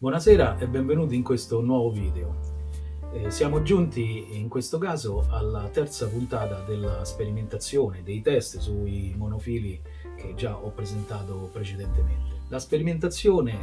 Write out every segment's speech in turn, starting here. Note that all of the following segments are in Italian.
Buonasera e benvenuti in questo nuovo video. Siamo giunti in questo caso alla terza puntata della sperimentazione dei test sui monofili che già ho presentato precedentemente. La sperimentazione,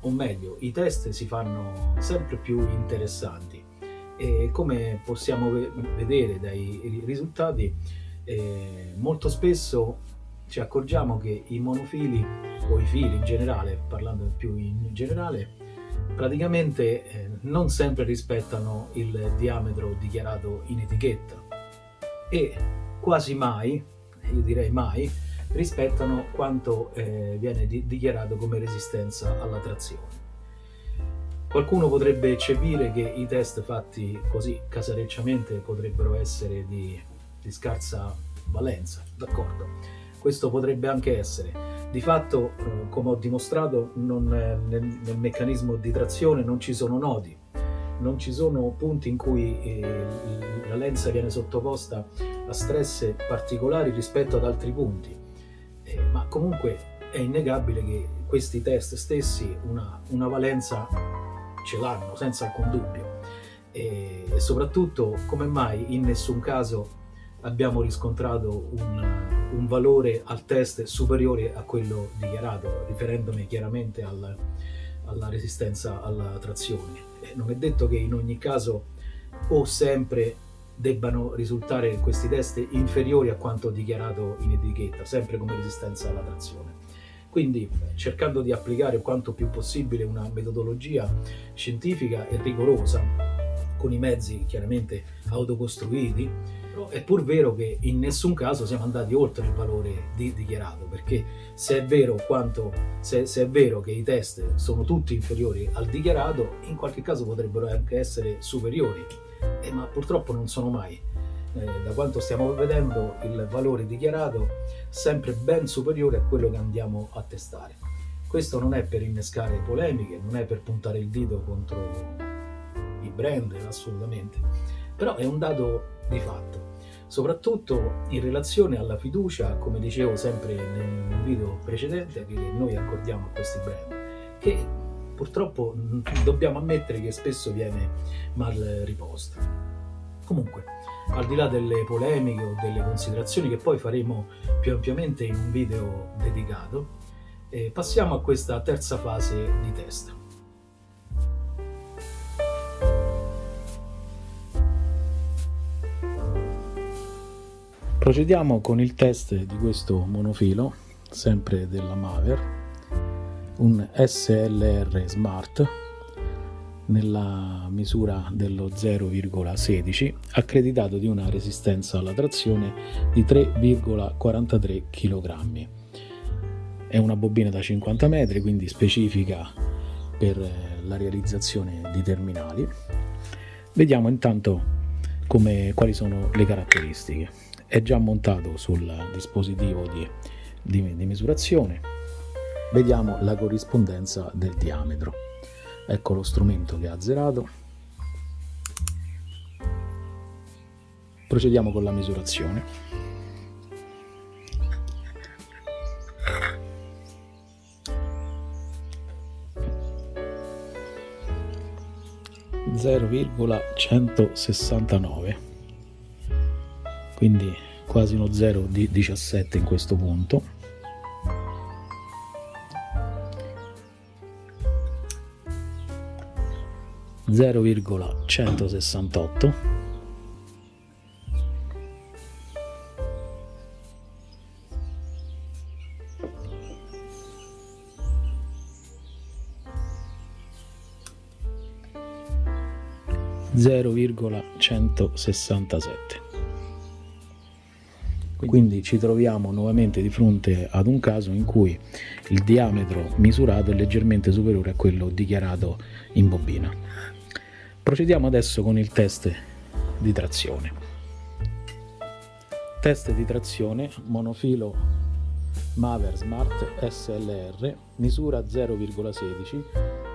o meglio, i test si fanno sempre più interessanti e come possiamo vedere dai risultati, molto spesso ci accorgiamo che i monofili o i fili in generale, parlando più in generale, praticamente non sempre rispettano il diametro dichiarato in etichetta e quasi mai, io direi mai, rispettano quanto viene dichiarato come resistenza alla trazione. Qualcuno potrebbe eccepire che i test fatti così casarecciamente potrebbero essere di scarsa valenza, d'accordo. Questo potrebbe anche essere. Di fatto, come ho dimostrato, nel meccanismo di trazione non ci sono nodi, non ci sono punti in cui la lenza viene sottoposta a stress particolari rispetto ad altri punti, ma comunque è innegabile che questi test stessi una valenza ce l'hanno, senza alcun dubbio. E soprattutto, come mai in nessun caso abbiamo riscontrato un valore al test superiore a quello dichiarato, riferendomi chiaramente alla resistenza alla trazione. Non è detto che in ogni caso o sempre debbano risultare questi test inferiori a quanto dichiarato in etichetta, sempre come resistenza alla trazione. Quindi, cercando di applicare quanto più possibile una metodologia scientifica e rigorosa, con i mezzi chiaramente autocostruiti, è pur vero che in nessun caso siamo andati oltre il valore dichiarato, perché se è vero che i test sono tutti inferiori al dichiarato, in qualche caso potrebbero anche essere superiori, ma purtroppo non sono mai. Da quanto stiamo vedendo, il valore dichiarato è sempre ben superiore a quello che andiamo a testare. Questo non è per innescare polemiche, non è per puntare il dito contro i brand, assolutamente, però è un dato di fatto, soprattutto in relazione alla fiducia, come dicevo sempre nel video precedente, che noi accordiamo a questi brand, che purtroppo dobbiamo ammettere che spesso viene mal riposta. Comunque, al di là delle polemiche o delle considerazioni che poi faremo più ampiamente in un video dedicato, passiamo a questa terza fase di test. Procediamo con il test di questo monofilo, sempre della Maver, un SLR Smart, nella misura dello 0,16, accreditato di una resistenza alla trazione di 3,43 kg. È una bobina da 50 metri, quindi specifica per la realizzazione di terminali. Vediamo intanto quali sono le caratteristiche. È già montato sul dispositivo di misurazione. Vediamo la corrispondenza del diametro. Ecco lo strumento che ha azzerato. Procediamo con la misurazione. (0,169), quindi quasi uno 0,17 in questo punto. (0,168), (0,167). Quindi ci troviamo nuovamente di fronte ad un caso in cui il diametro misurato è leggermente superiore a quello dichiarato in bobina. Procediamo adesso con il test di trazione. Test di trazione monofilo Maver Smart SLR, misura 0,16,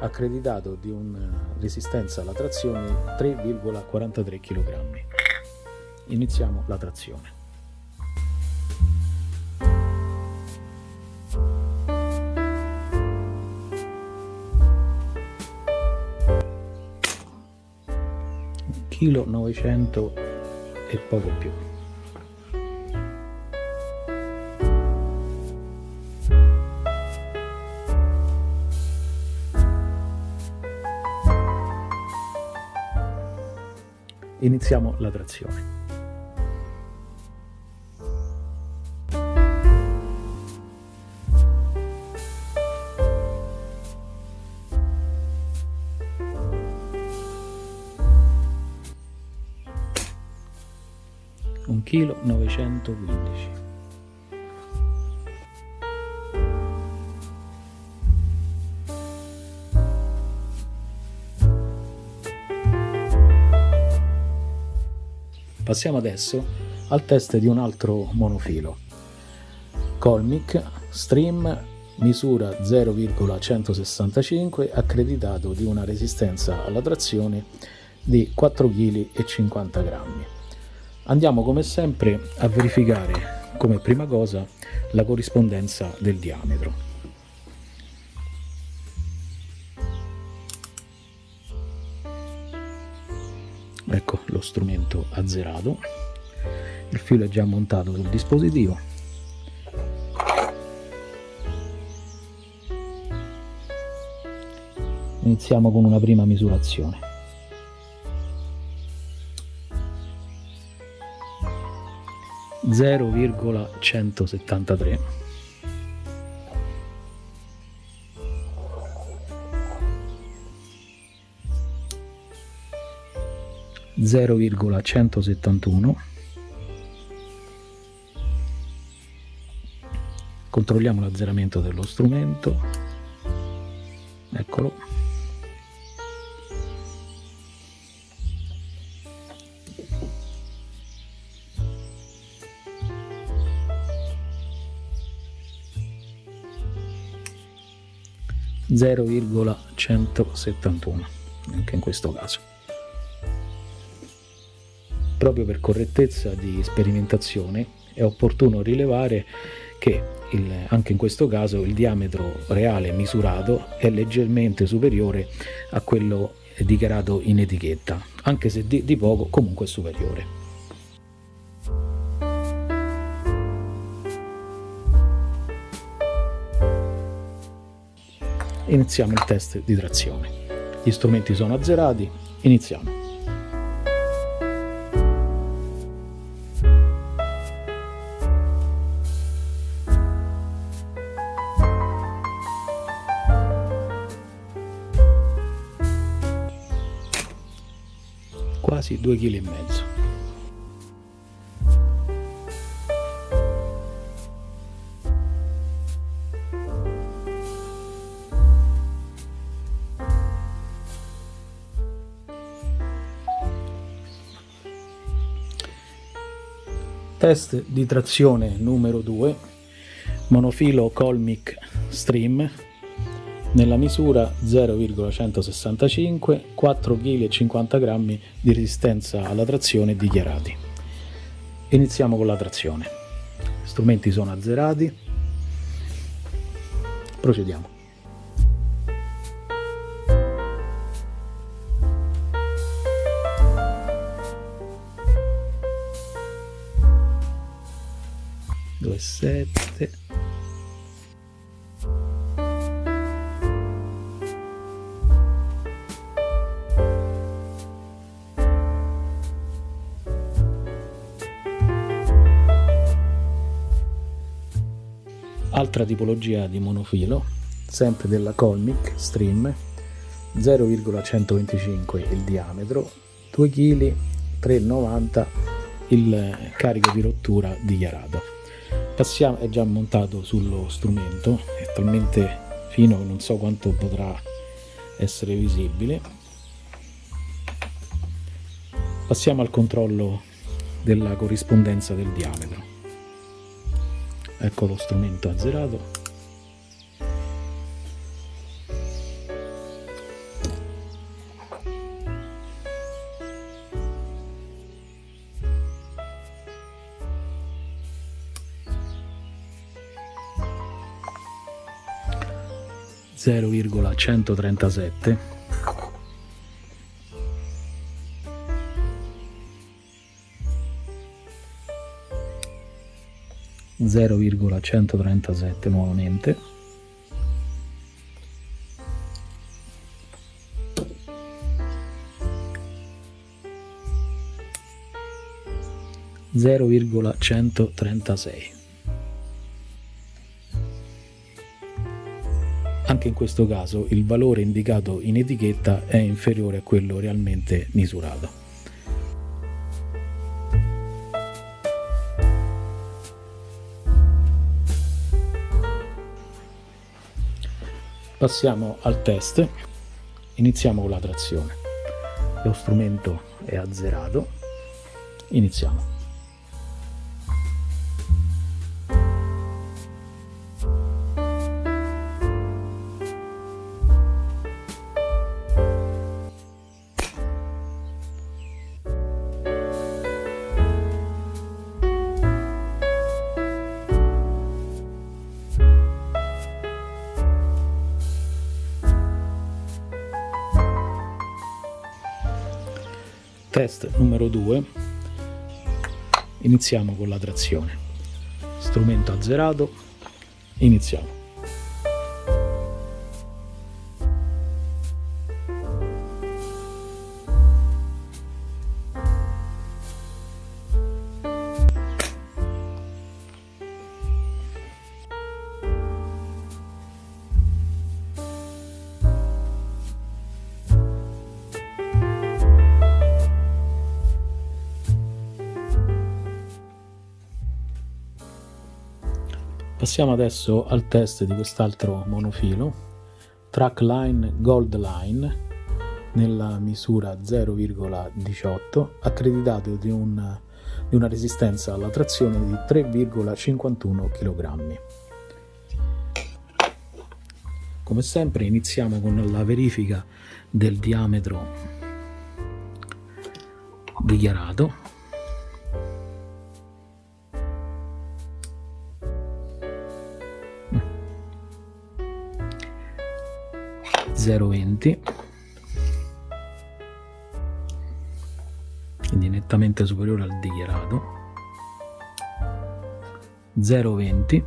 accreditato di una resistenza alla trazione di 3,43 kg. Iniziamo la trazione. 1,9 kg e poco più. Iniziamo la trazione. Un chilo 915. Passiamo adesso al test di un altro monofilo. Colmic Stream, misura 0,165, accreditato di una resistenza alla trazione di 4,50 kg. Andiamo come sempre a verificare come prima cosa la corrispondenza del diametro. Ecco lo strumento azzerato, il filo è già montato sul dispositivo. Iniziamo con una prima misurazione. (0,173) (0,171). Controlliamo l'azzeramento dello strumento, eccolo. (0,171) anche in questo caso. Proprio per correttezza di sperimentazione è opportuno rilevare che anche in questo caso il diametro reale misurato è leggermente superiore a quello dichiarato in etichetta, anche se di poco, comunque è superiore. Iniziamo il test di trazione. Gli strumenti sono azzerati, iniziamo. Quasi 2,5 kg. Test di trazione numero 2, monofilo Colmic Stream, nella misura 0,165, 4,50 kg di resistenza alla trazione dichiarati. Iniziamo con la trazione. Gli strumenti sono azzerati. Procediamo. Due sette. Altra tipologia di monofilo, sempre della Colmic Stream, 0,125 il diametro, 2 kg, 3,90 il carico di rottura dichiarato. Passiamo, è già montato sullo strumento, è talmente fino che non so quanto potrà essere visibile. Passiamo al controllo della corrispondenza del diametro. Ecco lo strumento azzerato. (0,137) 0,137 nuovamente, (0,136). Anche in questo caso il valore indicato in etichetta è inferiore a quello realmente misurato. Passiamo al test, iniziamo con la trazione. Lo strumento è azzerato, iniziamo. Test numero 2, iniziamo con la trazione. Strumento azzerato, iniziamo. Passiamo adesso al test di quest'altro monofilo, Trackline Gold Line, nella misura 0,18, accreditato di una resistenza alla trazione di 3,51 kg. Come sempre iniziamo con la verifica del diametro dichiarato. 0,20, quindi nettamente superiore al dichiarato. 0,20,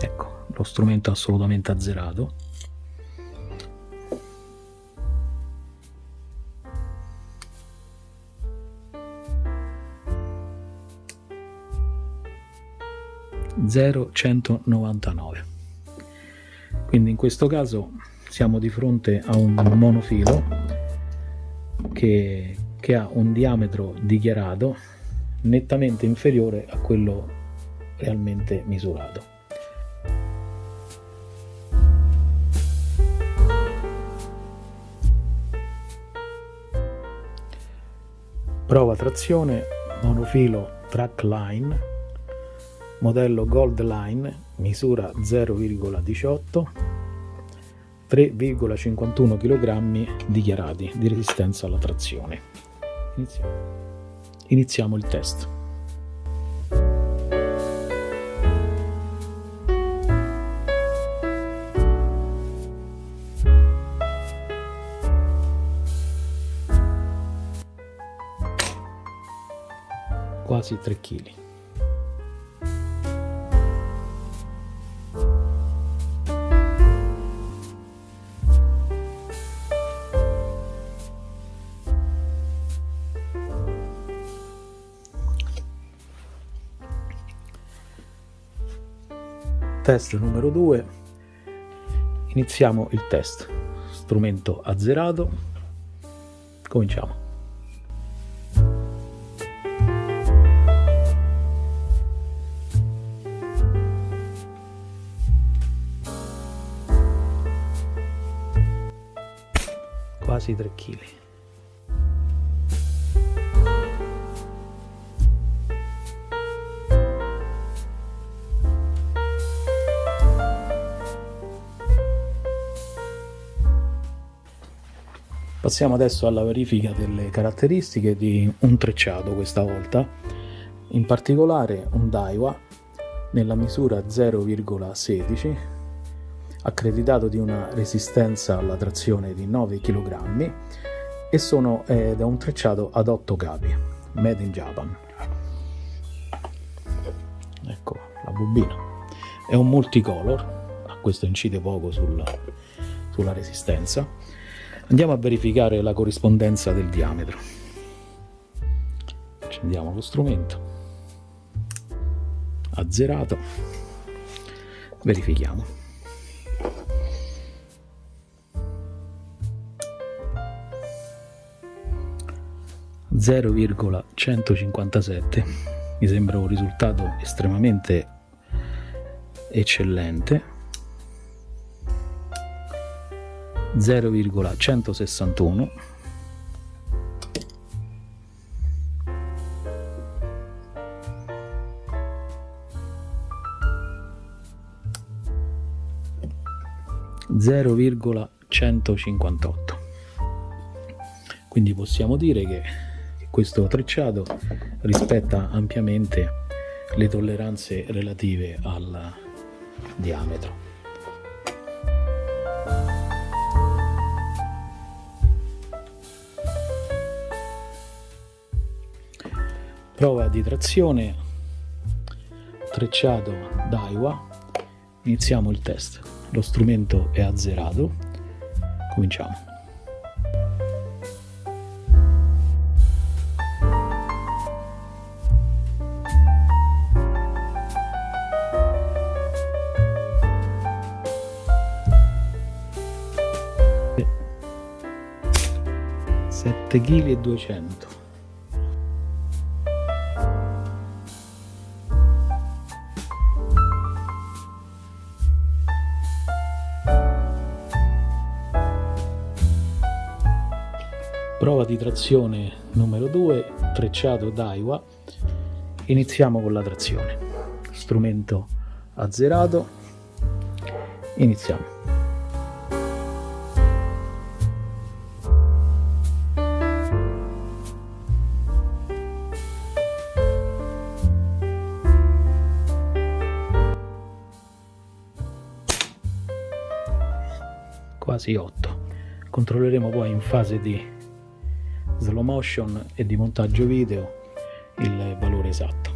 ecco, lo strumento è assolutamente azzerato. 0,199. Quindi in questo caso siamo di fronte a un monofilo che ha un diametro dichiarato nettamente inferiore a quello realmente misurato. Prova trazione monofilo Trackline modello Gold Line, misura 0,18, 3,51 kg dichiarati di resistenza alla trazione. Iniziamo il test. Quasi 3 kg. Test numero 2, iniziamo il test. Strumento azzerato, cominciamo. Quasi 3 kg. Passiamo adesso alla verifica delle caratteristiche di un trecciato questa volta, in particolare un Daiwa nella misura 0,16, accreditato di una resistenza alla trazione di 9 kg ed è un trecciato ad 8 capi, made in Japan. Ecco la bobina, è un multicolor, questo incide poco sulla resistenza. Andiamo a verificare la corrispondenza del diametro. Accendiamo lo strumento, azzerato, verifichiamo. (0,157). Mi sembra un risultato estremamente eccellente. 0,161. (0,158). Quindi possiamo dire che questo trecciato rispetta ampiamente le tolleranze relative al diametro. Prova di trazione, trecciato Daiwa. Iniziamo il test. Lo strumento è azzerato. Cominciamo. (7,2 kg). Prova di trazione numero 2, trecciato Daiwa. Iniziamo con la trazione. Strumento azzerato. Iniziamo. Quasi 8. Controlleremo poi in fase di slow motion e di montaggio video il valore esatto.